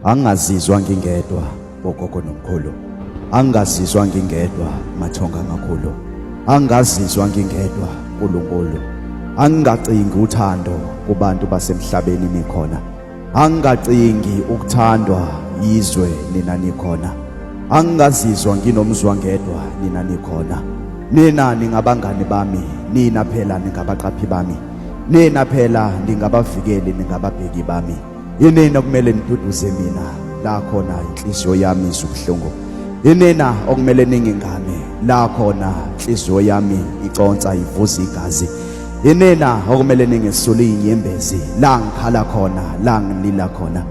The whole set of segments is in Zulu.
Angazizwa ngingedwa bogogo nomkhulu. Angazizwa ngingedwa mathonga amakhulu. Angazizwa ngingedwa uNkulunkulu. Angacingi uthando kubantu basemhlabeni nikhona. Angacingi ukuthandwa yizwe nina nikhona. Angazizwa nginomzwangedwa nina nikhona. Nina ningabangani bami, nina phela ningabaqaphi bami. Nina phela ningabavikeli, ningababheki bami. Yinina kumele niduduze mina la khona inhliziyo yami izubuhlungu. Yinina okumele ningingane la khona inhliziyo yami iconsa ivuza igazi. Yinina okumele ningesuli inyembezi la ngikhala khona, la ngilila khona.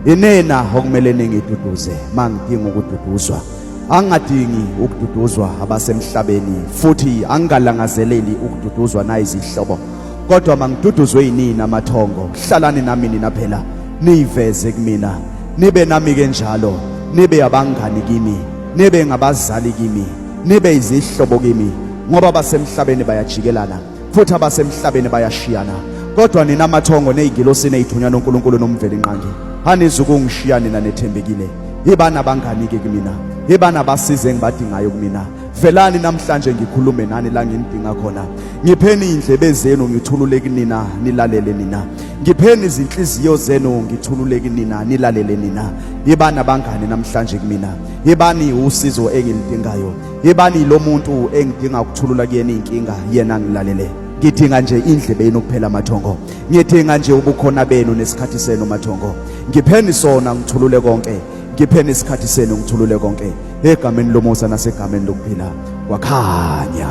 Yinina okumele ningiduduze mangidinga ukududuzwa. Angadingi ukududuzwa abasemhlabeni futhi angalangazeleli ukududuzwa nayizihlobo. Kodwa mangiduduzwe yinina mathongo, hlalani nami nina phela niveze kumina. Nibe nami ke njalo, nibe abangani kimi, nibe ngabazali kimi, nibe izihlobo kimi, ngoba abasemhlabeni bayajikelana futhi abasemhlabeni bayashiyana. Kodwa nina mathongo nezigilosi nezithunywa noNkulunkulu nomveli nqangi, anizukungishiya nina nethembekile. Yibana abangani ke kumina, yibana abasize ngibadingayo kumina. Velani namhlanje ngikhulume nani la ngidinga khona. Ngipheni indlebe zenu ngithululeke nina nilalele nina. Ngipheni izinhliziyo zenu ngithululeke nina nilalele nina. Yibana abangani namhlanje kumina. Yibani usizo engilidingayo. Yibani lo muntu engidinga ukuthulula kuyena inkinga yena ngilalele. Ngidinga nje indlebe yenu kuphela mathongo. Ngidinga nje ubukhona benu nesikhathi senu mathongo. Ngipheni sona ngithulule konke. Ngipheni isikhathi senu ngithulule konke egameni lomusa nasegameni lokuphila kwakhanya.